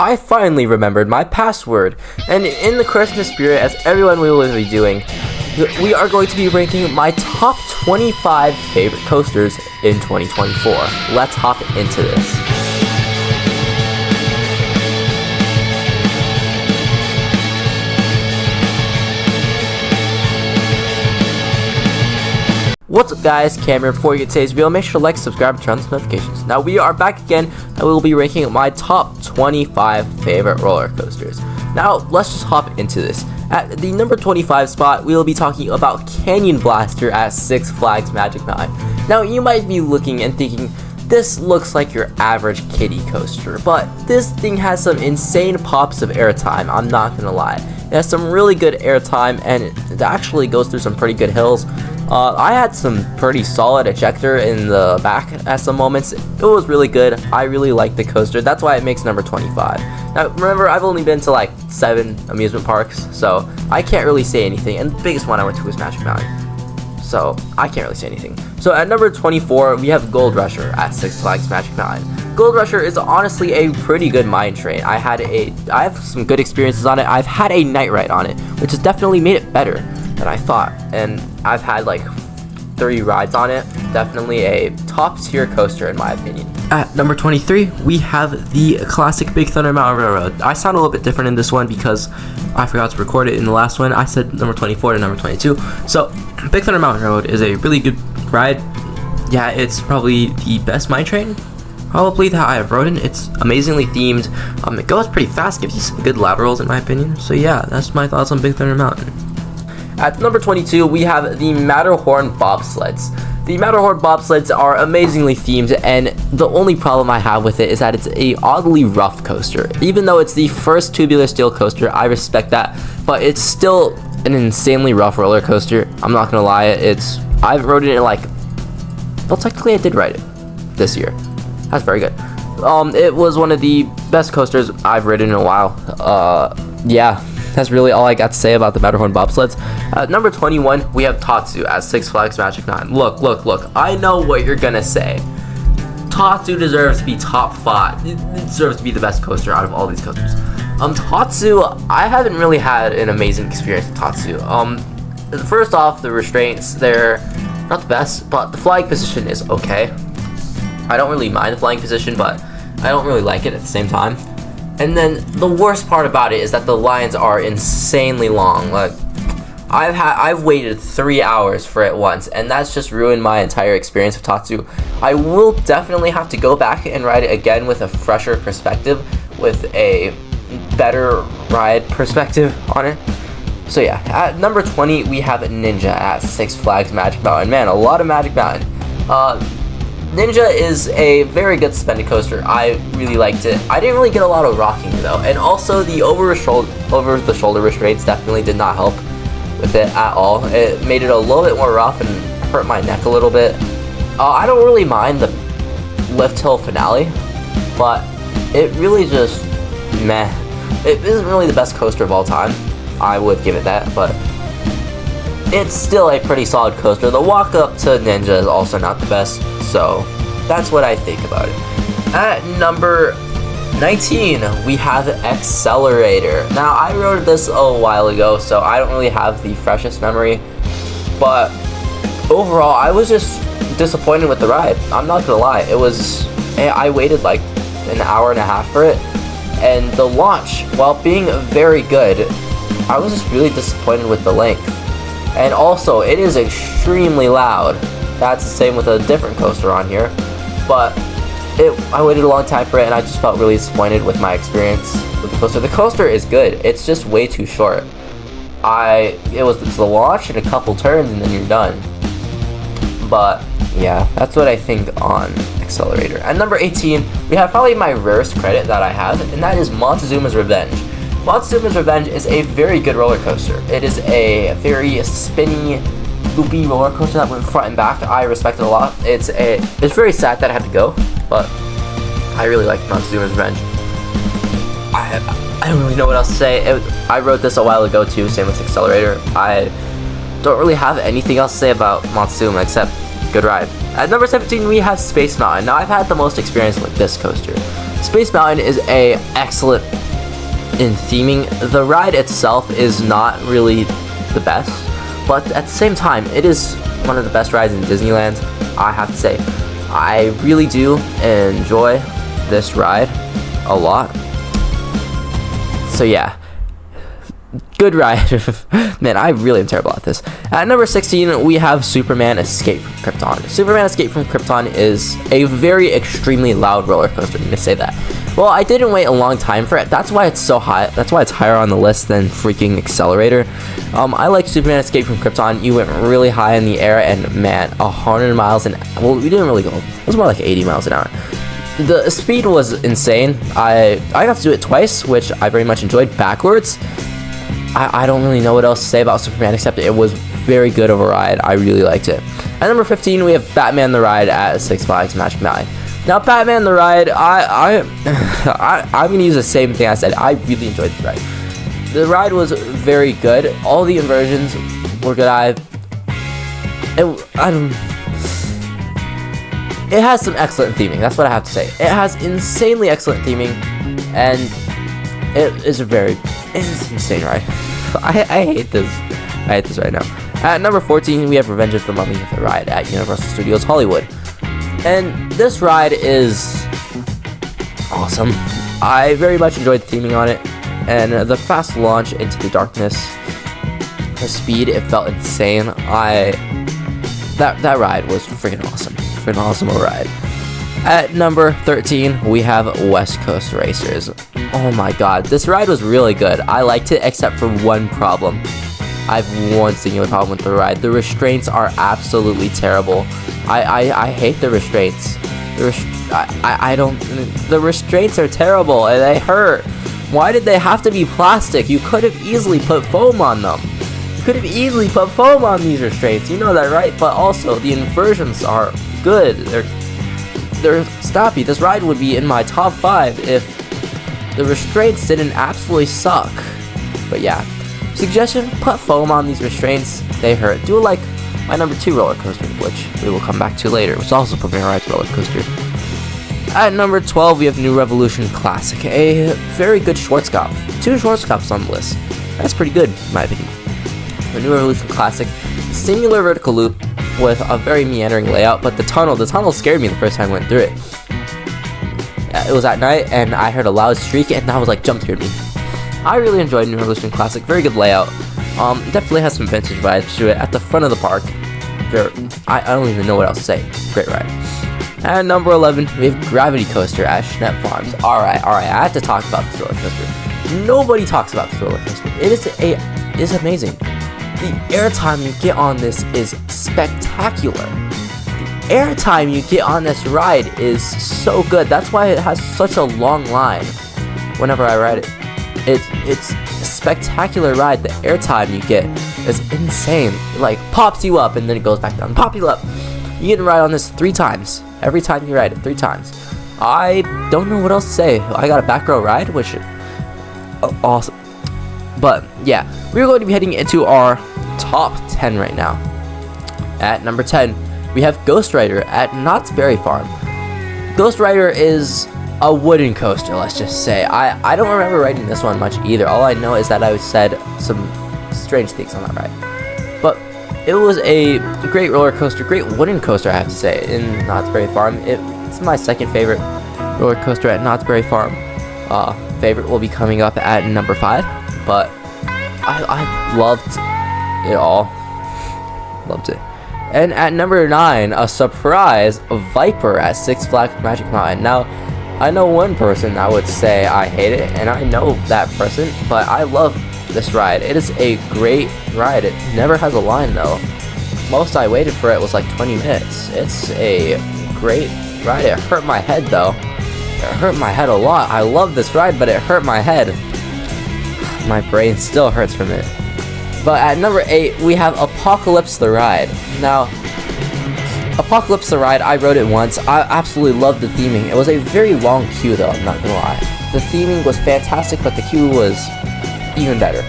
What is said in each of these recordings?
I finally remembered my password, and in the Christmas spirit, as everyone will be doing, we are going to be ranking my top 25 favorite coasters in 2024. Let's hop into this. What's up guys, Cameron. Before we get today's video, make sure to like, subscribe, and turn on the notifications. Now we are back again, and we will be ranking my top 25 favorite roller coasters. Now let's just hop into this. At the number 25 spot, we will be talking about Canyon Blaster at Six Flags Magic Mountain. Now you might be looking and thinking, this looks like your average kiddie coaster, but this thing has some insane pops of airtime, I'm not gonna lie. It has some really good airtime, and it actually goes through some pretty good hills. I had some pretty solid ejector in the back at some moments. It was really good. I really liked the coaster. That's why it makes number 25. Now, remember, I've only been to like 7 amusement parks, so I can't really say anything. And the biggest one I went to was Magic Mountain, so I can't really say anything. So at number 24, we have Gold Rusher at Six Flags Magic Mountain. Gold Rusher is honestly a pretty good mine train. I have some good experiences on it. I've had a night ride on it, which has definitely made it better than I thought, and I've had like 3 rides on it. Definitely a top tier coaster in my opinion. At number 23, we have the classic Big Thunder Mountain Railroad. I sound a little bit different in this one because I forgot to record it in the last one. I said number 24 to number 22. So Big Thunder Mountain Railroad is a really good ride. Yeah, it's probably the best mine train probably that I have ridden. It's amazingly themed. It goes pretty fast, gives you some good laterals in my opinion. So yeah, that's my thoughts on Big Thunder Mountain. At number 22, we have the Matterhorn bobsleds. The Matterhorn bobsleds are amazingly themed, and the only problem I have with it is that it's a oddly rough coaster. Even though it's the first tubular steel coaster, I respect that, but it's still an insanely rough roller coaster. I'm not gonna lie, I've rode it in like, well, technically I did ride it this year. That's very good. It was one of the best coasters I've ridden in a while. Yeah. That's really all I got to say about the Matterhorn bobsleds. At number 21, we have Tatsu at Six Flags Magic Mountain. Look. I know what you're gonna say. Tatsu deserves to be top 5. It deserves to be the best coaster out of all these coasters. Tatsu, I haven't really had an amazing experience with Tatsu. First off, the restraints, they're not the best, but the flying position is okay. I don't really mind the flying position, but I don't really like it at the same time. And then the worst part about it is that the lines are insanely long. Like, I've waited 3 hours for it once, and that's just ruined my entire experience of Tatsu. I will definitely have to go back and ride it again with a fresher perspective, with a better ride perspective on it. So yeah, at number 20, we have Ninja at Six Flags Magic Mountain. Man, a lot of Magic Mountain. Ninja is a very good suspended coaster. I really liked it. I didn't really get a lot of rocking though, and also the over the shoulder restraints definitely did not help with it at all. It made it a little bit more rough and hurt my neck a little bit. I don't really mind the lift hill finale, but it really just meh. It isn't really the best coaster of all time. I would give it that, but it's still a pretty solid coaster. The walk up to Ninja is also not the best, so that's what I think about it. At number 19, we have Accelerator. Now, I rode this a while ago, so I don't really have the freshest memory, but overall, I was just disappointed with the ride. I'm not gonna lie. I waited like an hour and a half for it, and the launch, while being very good, I was just really disappointed with the length. And also, it is extremely loud. That's the same with a different coaster on here. But I waited a long time for it, and I just felt really disappointed with my experience with the coaster. The coaster is good. It's just way too short. It's the launch and a couple turns, and then you're done. But yeah, that's what I think on Accelerator. At number 18, we have probably my rarest credit that I have, and that is Montezuma's Revenge. Montezuma's Revenge is a very good roller coaster. It is a very spinny, loopy roller coaster that went front and back. I respect it a lot. It's very sad that I had to go, but I really like Montezuma's Revenge. I don't really know what else to say. I wrote this a while ago too, same with Accelerator. I don't really have anything else to say about Montezuma except good ride. At number 17, we have Space Mountain. Now, I've had the most experience with this coaster. Space Mountain is a excellent in theming. The ride itself is not really the best, but at the same time, it is one of the best rides in Disneyland, I have to say. I really do enjoy this ride a lot. So yeah, good ride. Man, I really am terrible at this. At number 16, we have Superman Escape from Krypton. Superman Escape from Krypton is a very extremely loud roller coaster, I'm gonna say that. Well, I didn't wait a long time for it. That's why it's so high. That's why it's higher on the list than freaking Accelerator. I like Superman Escape from Krypton. You went really high in the air, and man, 100 miles an hour. Well, we didn't really go. It was more like 80 miles an hour. The speed was insane. I got to do it twice, which I very much enjoyed. Backwards. I don't really know what else to say about Superman except it was very good of a ride. I really liked it. At number 15, we have Batman the Ride at Six Flags Magic Mountain. Now, Batman the Ride, I'm gonna use the same thing I said. I really enjoyed the ride. The ride was very good. All the inversions were good. It has some excellent theming. That's what I have to say. It has insanely excellent theming, and it's an insane ride. I hate this. I hate this right now. At number 14, we have Revenge of the Mummy, the ride at Universal Studios Hollywood. And this ride is awesome. I very much enjoyed the theming on it, and the fast launch into the darkness, the speed, it felt insane. That ride was freaking awesome. Freaking awesome ride. At number 13, we have West Coast Racers. Oh my god, this ride was really good. I liked it except for one problem. I have one singular problem with the ride. The restraints are absolutely terrible. I hate the restraints. The restraints are terrible and they hurt. Why did they have to be plastic? You could have easily put foam on them. You could have easily put foam on these restraints. You know that, right? But also, the inversions are good. They're snappy. This ride would be in my top 5 if the restraints didn't absolutely suck. But yeah. Suggestion, put foam on these restraints. They hurt. Do it like my number 2 roller coaster, which we will come back to later, which is also a Premier Rides roller coaster. At number 12, we have New Revolution Classic, a very good Schwarzkopf. 2 Schwarzkopfs on the list. That's pretty good, in my opinion. The New Revolution Classic, singular vertical loop with a very meandering layout, but the tunnel scared me the first time I went through it. It was at night, and I heard a loud shriek, and that was like jump scared me. I really enjoyed New Revolution Classic. Very good layout. Definitely has some vintage vibes to it. At the front of the park, I don't even know what else to say. Great ride. At number 11, we have Gravity Coaster at Schnepp Farms. Alright, I have to talk about this roller coaster. Nobody talks about this roller coaster. It is amazing. The airtime you get on this is spectacular. The airtime you get on this ride is so good. That's why it has such a long line whenever I ride it. It's a spectacular ride. The airtime you get is insane. It like pops you up and then it goes back down. Pop you up. You get to ride on this 3 times. Every time you ride it, 3 times. I don't know what else to say. I got a back row ride, which is awesome. But yeah, we're going to be heading into our top 10 right now. At number 10, we have Ghost Rider at Knott's Berry Farm. Ghost Rider is a wooden coaster, let's just say. I don't remember riding this one much either. All I know is that I said some strange things on that ride. But it was a great roller coaster, great wooden coaster, I have to say, in Knott's Berry Farm. It's my second favorite roller coaster at Knott's Berry Farm. Favorite will be coming up at number 5, but I loved it all. Loved it. And at number 9, a surprise Viper at Six Flags Magic Mountain. Now, I know one person that would say I hate it, and I know that person, but I love this ride. It is a great ride. It never has a line though. Most I waited for it was like 20 minutes. It's a great ride. It hurt my head though. It hurt my head a lot. I love this ride, but it hurt my head. My brain still hurts from it. But at number 8, we have Apocalypse the Ride. Now, Apocalypse the Ride, I rode it once. I absolutely loved the theming. It was a very long queue though, I'm not gonna lie. The theming was fantastic, but the queue was even better.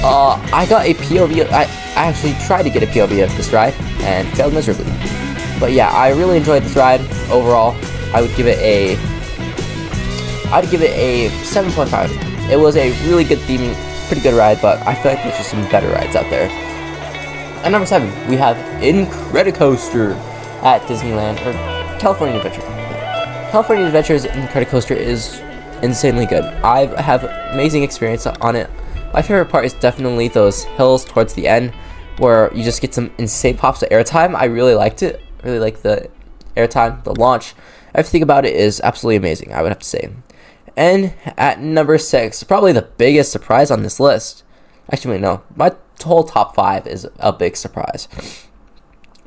I got a POV. I actually tried to get a POV of this ride and failed miserably. But yeah, I really enjoyed this ride overall. I would give it a I'd give it a 7.5. It was a really good theming, pretty good ride, but I feel like there's just some better rides out there. At number 7, we have Incredicoaster at Disneyland, or California Adventure. California Adventure's Incredicoaster is insanely good. I have amazing experience on it. My favorite part is definitely those hills towards the end, where you just get some insane pops of airtime. I really liked it. Really like the airtime, the launch. Everything about it is absolutely amazing, I would have to say. And at number 6, probably the biggest surprise on this list. Actually, no. My whole top 5 is a big surprise.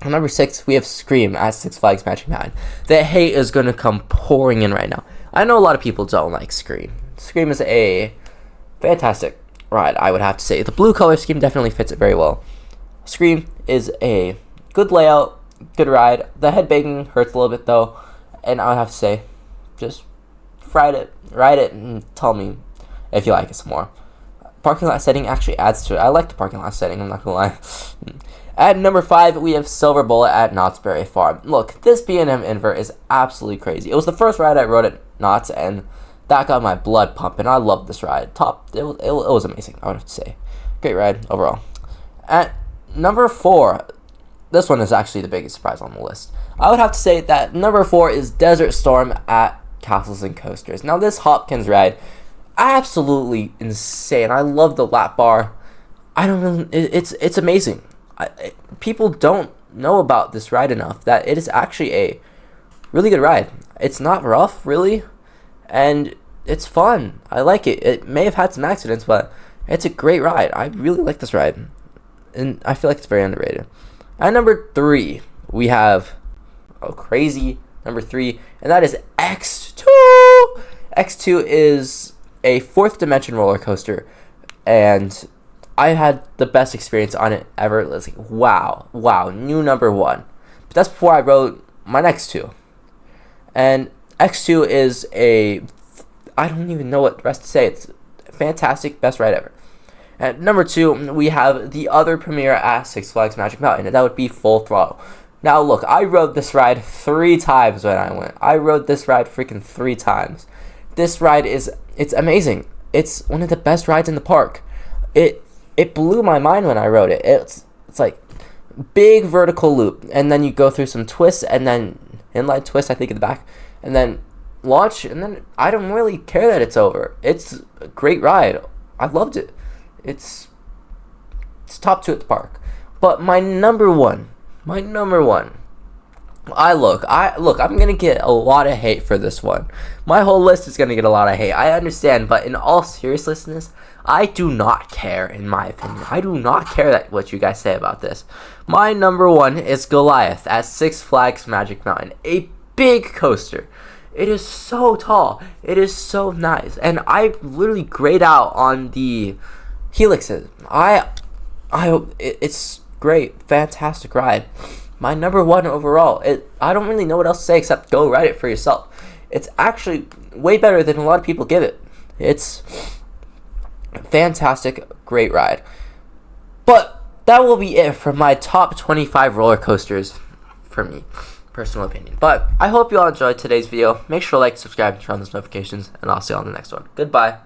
At number 6, we have Scream at Six Flags Magic Mountain. The hate is going to come pouring in right now. I know a lot of people don't like Scream. Scream is a fantastic ride, I would have to say. The blue color scheme definitely fits it very well. Scream is a good layout, good ride. The head banging hurts a little bit though, and I would have to say, just ride it, and tell me if you like it some more. Parking lot setting actually adds to it. I like the parking lot setting, I'm not gonna lie. At number 5, we have Silver Bullet at Knott's Berry Farm. Look, this B&M invert is absolutely crazy. It was the first ride I rode at Knott's, and that got my blood pumping. I loved this ride. It was amazing, I would have to say. Great ride overall. At number 4, this one is actually the biggest surprise on the list. I would have to say that number 4 is Desert Storm at Castles and Coasters. Now, this Hopkins ride, absolutely insane. I love the lap bar. It's amazing. People don't know about this ride enough, that it is actually a really good ride. It's not rough, really, and it's fun. I like it. It may have had some accidents, but it's a great ride. I really like this ride, and I feel like it's very underrated. At number 3, we have a crazy number 3, and that is X2. X2 is a 4th dimension roller coaster, and I had the best experience on it ever. It was like, wow, new number 1. But that's before I rode my next 2. And X2 is I don't even know what the rest to say. It's fantastic, best ride ever. At number 2, we have the other premiere at Six Flags Magic Mountain, and that would be Full Throttle. Now, look, I rode this ride 3 times when I went. I rode this ride freaking 3 times. This ride it's amazing. It's one of the best rides in the park. It blew my mind when I rode it. It's like big vertical loop, and then you go through some twists, and then inline twist, I think, in the back, and then launch, and then I don't really care that it's over. It's a great ride. I loved it. It's top 2 at the park. But my number one. I'm gonna get a lot of hate for this one. My whole list is gonna get a lot of hate. I understand, but in all seriousness, I do not care, in my opinion. I do not care what you guys say about this. My number 1 is Goliath at Six Flags Magic Mountain. A big coaster. It is so tall. It is so nice. And I literally grayed out on the helixes. It's great. Fantastic ride. My number 1 overall. I don't really know what else to say except go ride it for yourself. It's actually way better than a lot of people give it. It's fantastic, great ride. But that will be it for my top 25 roller coasters for me, personal opinion. But I hope you all enjoyed today's video. Make sure to like, subscribe, and turn on those notifications, and I'll see you on the next one. Goodbye.